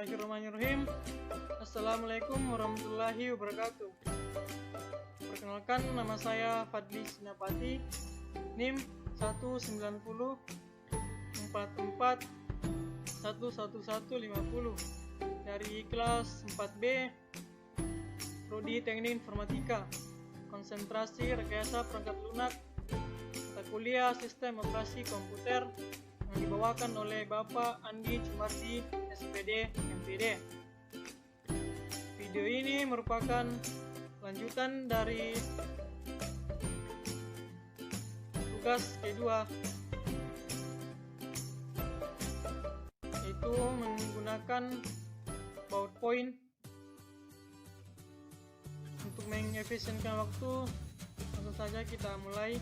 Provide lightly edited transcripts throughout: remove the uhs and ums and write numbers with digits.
Bismillahirrahmanirrahim. Assalamualaikum warahmatullahi wabarakatuh. Perkenalkan, nama saya Fadli Sinapati, NIM 190 44 11150 dari kelas 4B Prodi Teknik Informatika, konsentrasi rekayasa perangkat lunak, mata kuliah Sistem Operasi Komputer yang dibawakan oleh Bapak Andi Cumardi, SPD, MPD. Video ini merupakan lanjutan dari tugas kedua, yaitu menggunakan PowerPoint. Untuk mengefisienkan waktu, langsung saja kita mulai.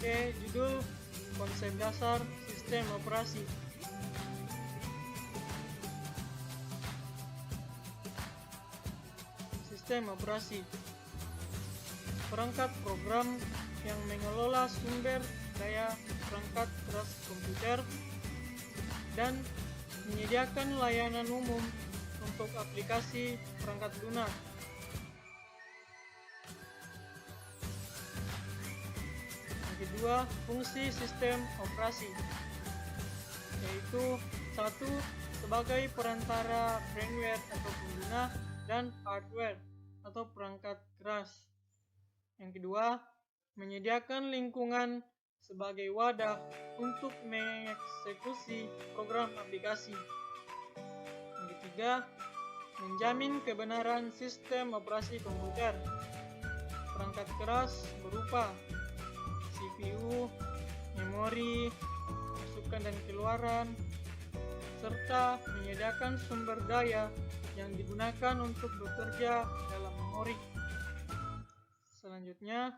Oke, judul konsep dasar sistem operasi. Sistem operasi, perangkat program yang mengelola sumber daya perangkat keras komputer dan menyediakan layanan umum untuk aplikasi perangkat lunak. Kedua, fungsi sistem operasi, yaitu 1. Sebagai perantara firmware atau pengguna dan hardware atau perangkat keras. Yang kedua, menyediakan lingkungan sebagai wadah untuk mengeksekusi program aplikasi. Yang ketiga, menjamin kebenaran sistem operasi komputer. Perangkat keras berupa CPU, memori, masukan dan keluaran, serta menyediakan sumber daya yang digunakan untuk bekerja dalam memori. Selanjutnya,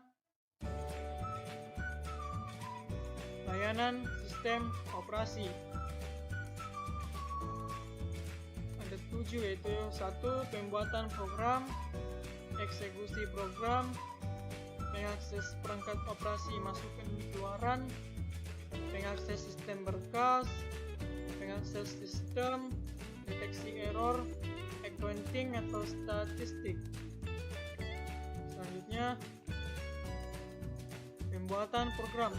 layanan sistem operasi. Ada 7, yaitu 1. Pembuatan program, eksekusi program, mengakses perangkat operasi masukan dan keluaran, mengakses sistem berkas, mengakses sistem, deteksi error, accounting atau statistik. Selanjutnya, pembuatan program.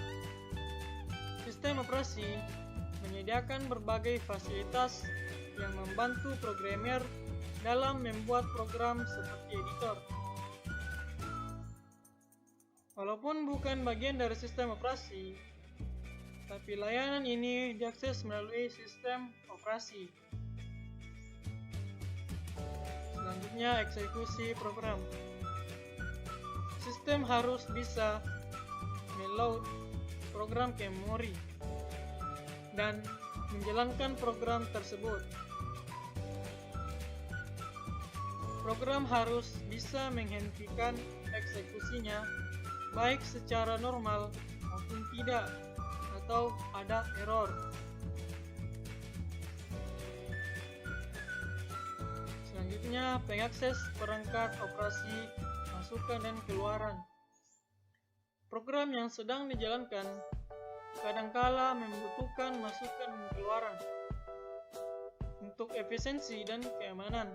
Sistem operasi menyediakan berbagai fasilitas yang membantu programmer dalam membuat program seperti editor. Walaupun bukan bagian dari sistem operasi, tapi layanan ini diakses melalui sistem operasi. Selanjutnya, eksekusi program. Sistem harus bisa meload program ke memori dan menjalankan program tersebut. Program harus bisa menghentikan eksekusinya baik secara normal maupun tidak, atau ada error. Selanjutnya, pengakses perangkat operasi masukan dan keluaran. Program yang sedang dijalankan kadangkala membutuhkan masukan dan keluaran. Untuk efisiensi dan keamanan,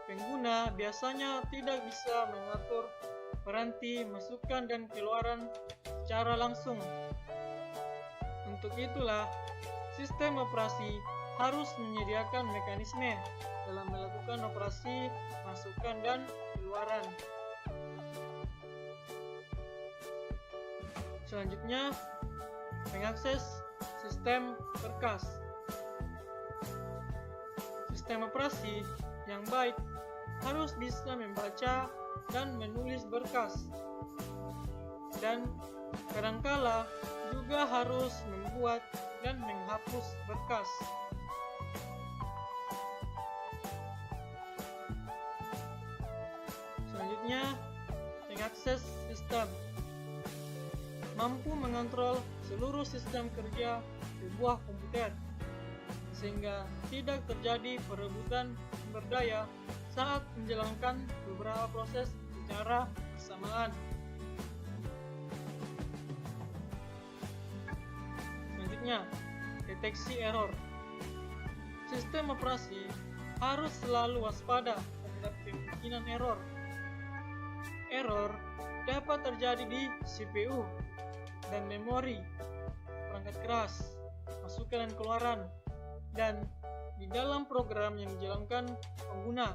pengguna biasanya tidak bisa mengatur peranti masukan dan keluaran secara langsung. Untuk itulah, sistem operasi harus menyediakan mekanisme dalam melakukan operasi masukan dan keluaran. Selanjutnya, mengakses sistem berkas. Sistem operasi yang baik harus bisa membaca dan menulis berkas. dan kadangkala juga harus membuat dan menghapus berkas. Selanjutnya, mengakses sistem. Mampu mengontrol seluruh sistem kerja sebuah komputer, sehingga tidak terjadi perebutan sumber daya saat menjalankan beberapa proses secara bersamaan. Selanjutnya, deteksi error. Sistem operasi harus selalu waspada terhadap kemungkinan error. Error dapat terjadi di CPU dan memori, perangkat keras, masukan dan keluaran, dan di dalam program yang dijalankan pengguna.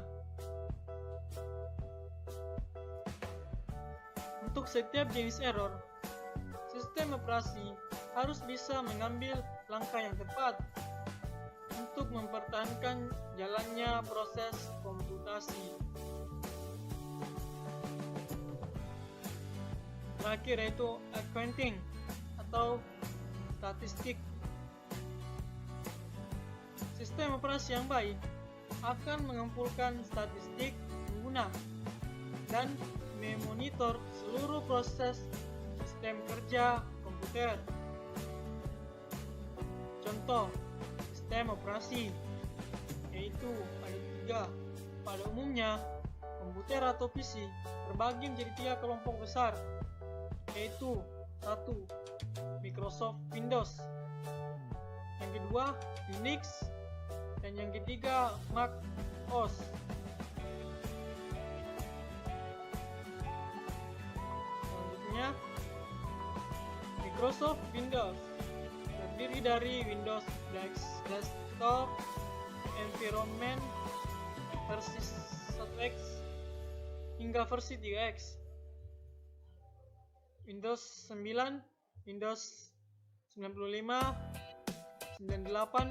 Untuk setiap jenis error, sistem operasi harus bisa mengambil langkah yang tepat untuk mempertahankan jalannya proses komputasi. Terakhir yaitu accounting atau statistik. Sistem operasi yang baik akan mengumpulkan statistik pengguna dan memonitor seluruh proses sistem kerja komputer. Contoh sistem operasi yaitu ada 3. Pada umumnya, komputer atau PC terbagi menjadi 3 kelompok besar, yaitu 1. Microsoft Windows, yang kedua Unix, dan yang ketiga Mac OS. Selanjutnya, Microsoft Windows terdiri dari Windows Desktop Environment versi 1X hingga versi 3X, Windows 9, Windows 95, 98,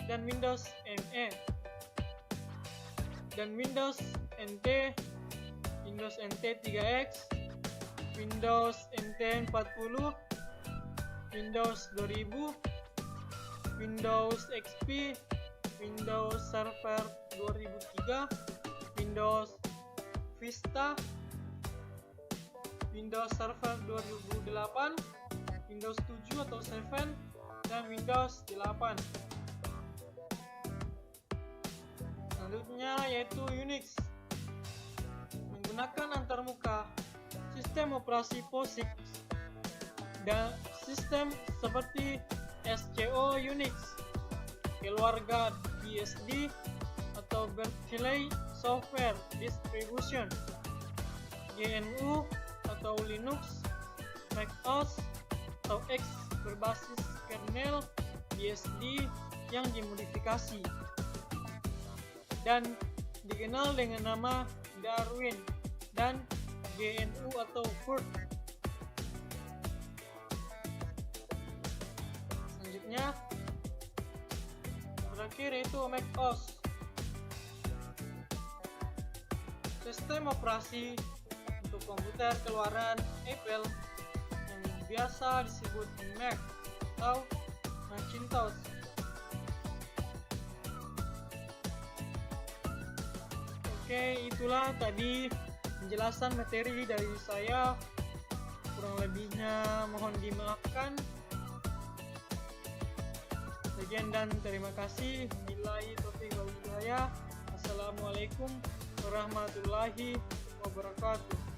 dan Windows ME, dan Windows NT, Windows NT 3X, Windows NT 40, Windows 2000, Windows XP, Windows Server 2003, Windows Vista, Windows Server 2008, Windows 7 atau 7, dan Windows 8. Selanjutnya yaitu Unix. Menggunakan antarmuka, sistem operasi POSIX, dan sistem seperti SCO Unix, keluarga BSD atau Berkeley Software Distribution, GNU atau Linux, Mac OS atau X berbasis kernel BSD yang dimodifikasi dan dikenal dengan nama Darwin, dan GNU atau Furt. Selanjutnya, terakhir yaitu Mac OS. Sistem operasi untuk komputer keluaran Apple yang biasa disebut Mac atau Macintosh. Oke, itulah tadi penjelasan materi dari saya. Kurang lebihnya mohon dimaafkan. Sekian dan terima kasih. Billahi taufiq wal hidayah. Assalamualaikum warahmatullahi wabarakatuh.